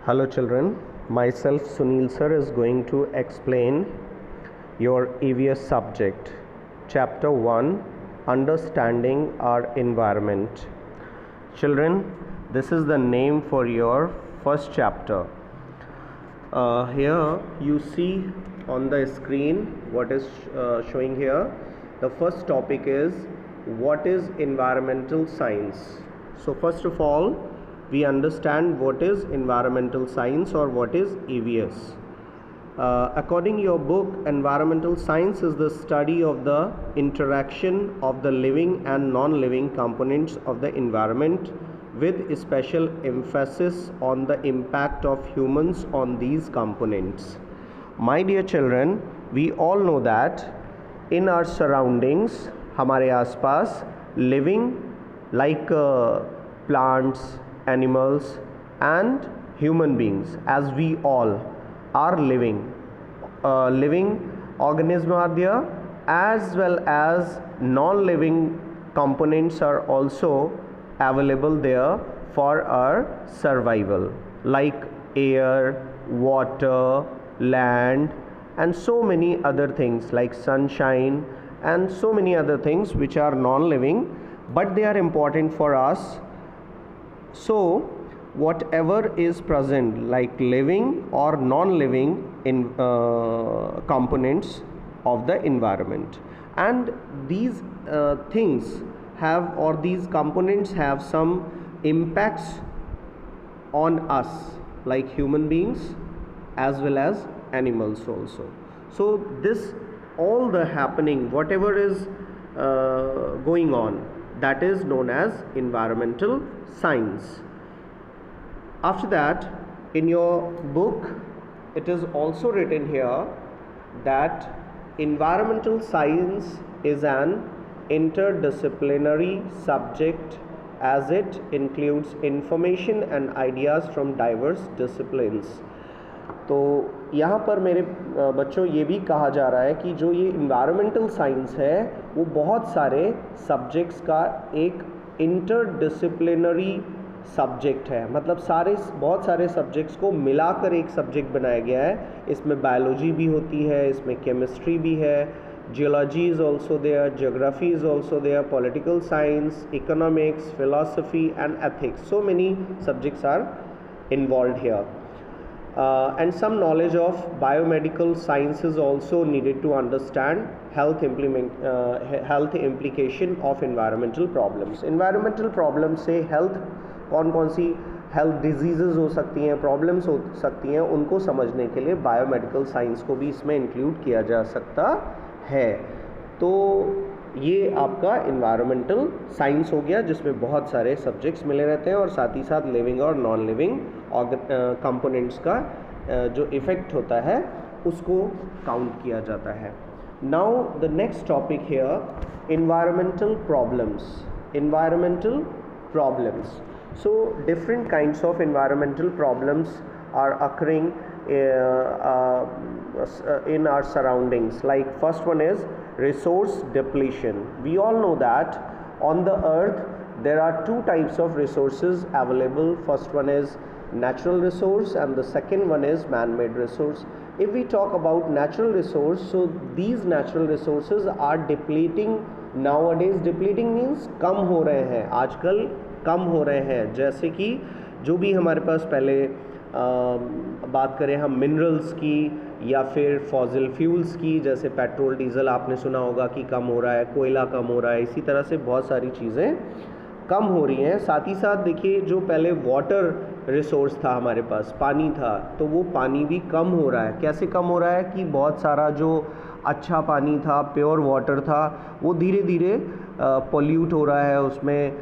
Hello children, myself Sunil sir is going to explain your EVS subject, chapter 1, understanding our environment. Children, this is the name for your first chapter. Here you see on the screen what is showing here. The first topic is what is environmental science. So first of all, we understand what is environmental science or what is EVS. According to your book, environmental science is the study of the interaction of the living and non-living components of the environment, with special emphasis on the impact of humans on these components. My dear children, we all know that in our surroundings, हमारे आसपास living like plants, animals and human beings, as we all are living organisms are there, as well as non-living components are also available there for our survival, like air, water, land and so many other things like sunshine and so many other things which are non-living, but they are important for us. So whatever is present like living or non-living in components of the environment, and these things have, or these components have some impacts on us like human beings as well as animals also. So this all the happening, whatever is going on, that is known as environmental science. After that, in your book it is also written here that environmental science is an interdisciplinary subject as it includes information and ideas from diverse disciplines. तो यहाँ पर मेरे बच्चों ये भी कहा जा रहा है कि जो ये इन्वायरमेंटल साइंस है वो बहुत सारे सब्जेक्ट्स का एक इंटरडिसिप्लिनरी सब्जेक्ट है, मतलब बहुत सारे सब्जेक्ट्स को मिलाकर एक सब्जेक्ट बनाया गया है. इसमें बायोलॉजी भी होती है, इसमें केमिस्ट्री भी है, geology is also there, geography is also there, political science, economics, philosophy and ethics. So many subjects are involve here. And some knowledge of biomedical science is also needed to understand health implication of environmental problems. Environmental problems से health कौन सी health diseases हो सकती हैं, problems हो सकती हैं, उनको समझने के लिए biomedical science को भी इसमें include किया जा सकता है. तो ये आपका environmental science हो गया जिसमें बहुत सारे subjects मिले रहते हैं और साथ ही साथ living और non living कंपोनेंट्स का जो इफ़ेक्ट होता है उसको काउंट किया जाता है. Now the next topic here, environmental problems. So different kinds of environmental problems are occurring in our surroundings. Like first one is resource depletion. We all know that on the earth there are two types of resources available. First one is natural resource and the second one is man-made resource. If we talk about natural resource, so these natural resources are depleting nowadays. Depleting means कम हो रहे हैं, आजकल कम हो रहे हैं. जैसे कि जो भी हमारे पास पहले बात करें हम मिनरल्स की या फिर फॉसिल फ्यूल्स की, जैसे पेट्रोल डीजल आपने सुना होगा कि कम हो रहा है, कोयला कम हो रहा है, इसी तरह से बहुत सारी चीज़ें कम हो रही हैं. साथ ही साथ देखिए जो पहले वाटर रिसोर्स था हमारे पास, पानी था, तो वो पानी भी कम हो रहा है. कैसे कम हो रहा है कि बहुत सारा जो अच्छा पानी था, प्योर वाटर था, वो धीरे धीरे पोल्यूट हो रहा है, उसमें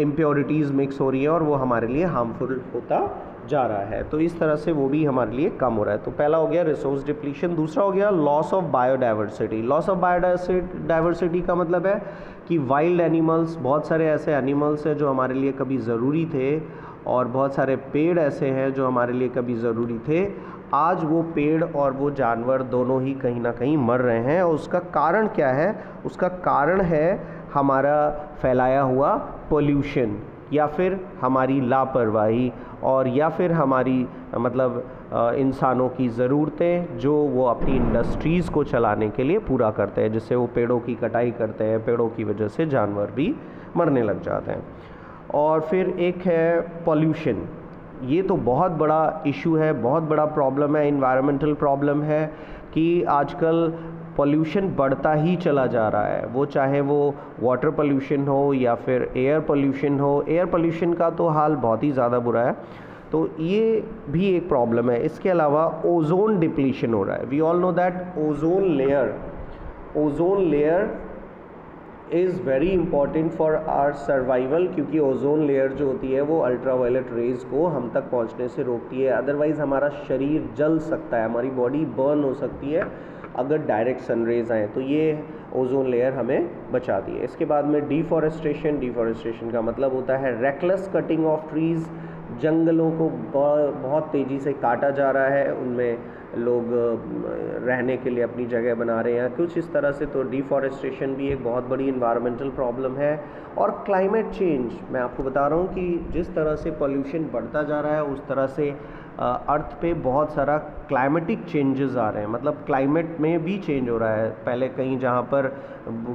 इम्प्योरिटीज़ मिक्स हो रही हैं और वो हमारे लिए हार्मफुल होता जा रहा है. तो इस तरह से वो भी हमारे लिए कम हो रहा है. तो पहला हो गया रिसोर्स डिप्लीशन. दूसरा हो गया loss of biodiversity. Loss of biodiversity का मतलब है कि वाइल्ड एनिमल्स, बहुत सारे ऐसे एनिमल्स हैं जो हमारे लिए कभी ज़रूरी थे और बहुत सारे पेड़ ऐसे हैं जो हमारे लिए कभी ज़रूरी थे. आज वो पेड़ और वो जानवर दोनों ही कहीं ना कहीं मर रहे हैं. और उसका कारण क्या है? उसका कारण है हमारा फैलाया हुआ पोल्यूशन. या फिर हमारी लापरवाही और या फिर हमारी मतलब इंसानों की ज़रूरतें जो वो अपनी इंडस्ट्रीज़ को चलाने के लिए पूरा करते हैं, जिससे वो पेड़ों की कटाई करते हैं, पेड़ों की वजह से जानवर भी मरने लग जाते हैं। और फिर एक है पॉल्यूशन। ये तो बहुत बड़ा इशू है, बहुत बड़ा प्रॉब्लम है, इन्वायरमेंटल प्रॉब्लम है कि आजकल पॉल्यूशन बढ़ता ही चला जा रहा है। वो चाहे वो वाटर पॉल्यूशन हो या फिर एयर पॉल्यूशन हो। एयर पॉल्यूशन का तो हाल बहुत ही ज़्यादा बुरा है, तो ये भी एक प्रॉब्लम है। इसके अलावा ओजोन डिप्लीशन हो रहा है। We all know that ozone layer is very important for our survival, क्योंकि ओजोन लेयर जो होती है वो अल्ट्रावायलेट रेज को हम तक पहुंचने से रोकती है। अदरवाइज़ हमारा शरीर जल सकता है, हमारी बॉडी बर्न हो सकती है अगर डायरेक्ट सन रेज आएँ, तो ये ओजोन लेयर हमें बचाती है। इसके बाद में डिफॉरेस्टेशन का मतलब होता है रेकलेस कटिंग ऑफ ट्रीज़। जंगलों को बहुत तेज़ी से काटा जा रहा है, उनमें लोग रहने के लिए अपनी जगह बना रहे हैं कुछ इस तरह से। तो डिफॉरेस्टेशन भी एक बहुत बड़ी इन्वायरमेंटल प्रॉब्लम है। और क्लाइमेट चेंज, मैं आपको बता रहा हूँ कि जिस तरह से पॉल्यूशन बढ़ता जा रहा है उस तरह से अर्थ पे बहुत सारा क्लाइमेटिक चेंजेस आ रहे हैं, मतलब क्लाइमेट में भी चेंज हो रहा है। पहले कहीं जहाँ पर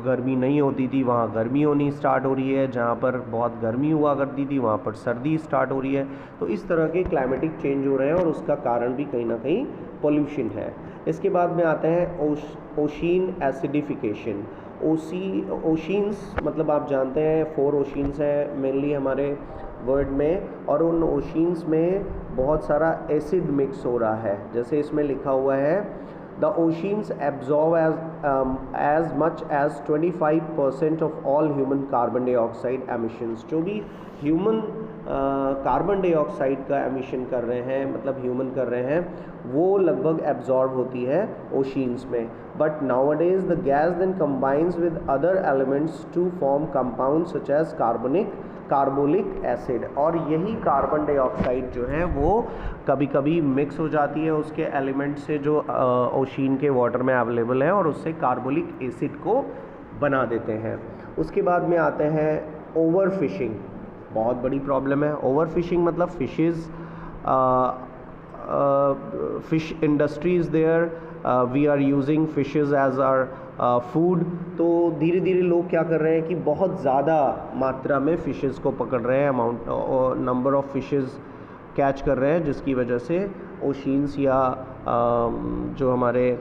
गर्मी नहीं होती थी वहाँ गर्मी होनी स्टार्ट हो रही है, जहाँ पर बहुत गर्मी हुआ करती थी वहाँ पर सर्दी स्टार्ट हो रही है। तो इस तरह के क्लाइमेटिक चेंज हो रहे हैं और उसका कारण भी कहीं ना कहीं पॉल्यूशन है। इसके बाद में आते हैं ओशियन एसिडिफिकेशन। ओशियंस मतलब आप जानते हैं 4 ओशियंस हैं मेनली हमारे वर्ल्ड में, और उन ओशियंस में बहुत सारा एसिड मिक्स हो रहा है। जैसे इसमें लिखा हुआ है the oceans absorb as much as 25% of all human carbon dioxide emissions. जो भी ह्यूमन कार्बन डाइऑक्साइड का एमिशन कर रहे हैं, मतलब ह्यूमन कर रहे हैं, वो लगभग एब्जॉर्ब होती है ओशियंस में। But nowadays the gas then combines with other elements to form compounds such as carbolic acid. और यही कार्बन डाइऑक्साइड जो है वो कभी कभी मिक्स हो जाती है उसके एलिमेंट से जो ओशियन के वाटर में अवेलेबल है, और उससे कार्बोलिक एसिड को बना देते हैं। उसके बाद में आते हैं ओवर फिशिंग। बहुत बड़ी प्रॉब्लम है ओवर फिशिंग, मतलब fish industry is there, we are using fishes as our food. तो धीरे धीरे लोग क्या कर रहे हैं कि बहुत ज़्यादा मात्रा में फ़िशेज़ को पकड़ रहे हैं, नंबर ऑफ़ फिशेज़ कैच कर रहे हैं, जिसकी वजह से ओशियंस या जो हमारे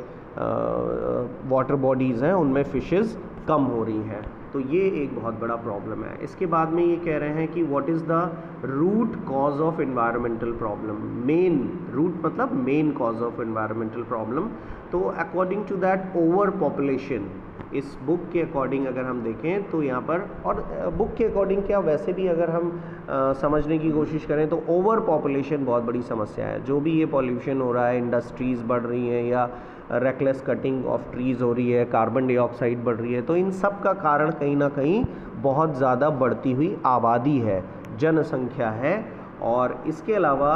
वाटर बॉडीज़ हैं उनमें फ़िशेज़ कम हो रही हैं। तो ये एक बहुत बड़ा प्रॉब्लम है। इसके बाद में ये कह रहे हैं कि what is the root cause of environmental problem. Main root मतलब main cause of environmental problem. तो according to that over population, इस बुक के अकॉर्डिंग अगर हम देखें तो यहाँ पर, और बुक के अकॉर्डिंग क्या वैसे भी अगर हम समझने की कोशिश करें तो ओवर पॉपुलेशन बहुत बड़ी समस्या है। जो भी ये पॉल्यूशन हो रहा है, इंडस्ट्रीज़ बढ़ रही हैं या रेकलेस कटिंग ऑफ ट्रीज़ हो रही है, कार्बन डाइऑक्साइड बढ़ रही है, तो इन सब का कारण कहीं ना कहीं बहुत ज़्यादा बढ़ती हुई आबादी है, जनसंख्या है। और इसके अलावा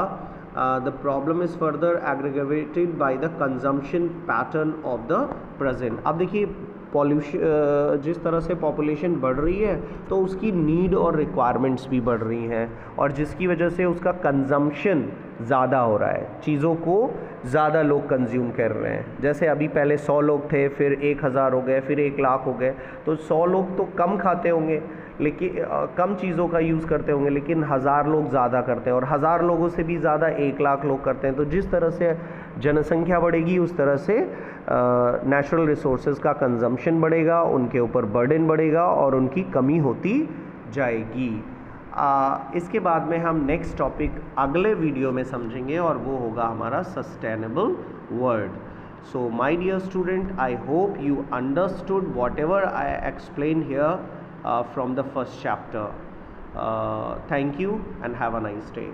the problem is further aggravated by the consumption pattern of the present। अब देखिए पॉल्यूशन, जिस तरह से पॉपुलेशन बढ़ रही है तो उसकी नीड और रिक्वायरमेंट्स भी बढ़ रही हैं, और जिसकी वजह से उसका कंजम्पशन ज़्यादा हो रहा है, चीज़ों को ज़्यादा लोग कंज्यूम कर रहे हैं। जैसे अभी पहले 100 लोग थे, फिर 1000 हो गए, फिर 1 लाख हो गए। तो 100 लोग तो कम खाते होंगे, लेकिन कम चीज़ों का यूज़ करते होंगे, लेकिन 1000 लोग ज़्यादा करते हैं, और 1000 लोगों से भी ज़्यादा 1 लाख लोग करते हैं। तो जिस तरह से जनसंख्या बढ़ेगी उस तरह से नेचुरल रिसोर्सेज का कंजम्पशन बढ़ेगा, उनके ऊपर बर्डन बढ़ेगा और उनकी कमी होती जाएगी। इसके बाद में हम नेक्स्ट टॉपिक अगले वीडियो में समझेंगे, और वो होगा हमारा sustainable world. So my dear student, I hope you understood whatever I explained here from the first chapter. Thank you and have a nice day.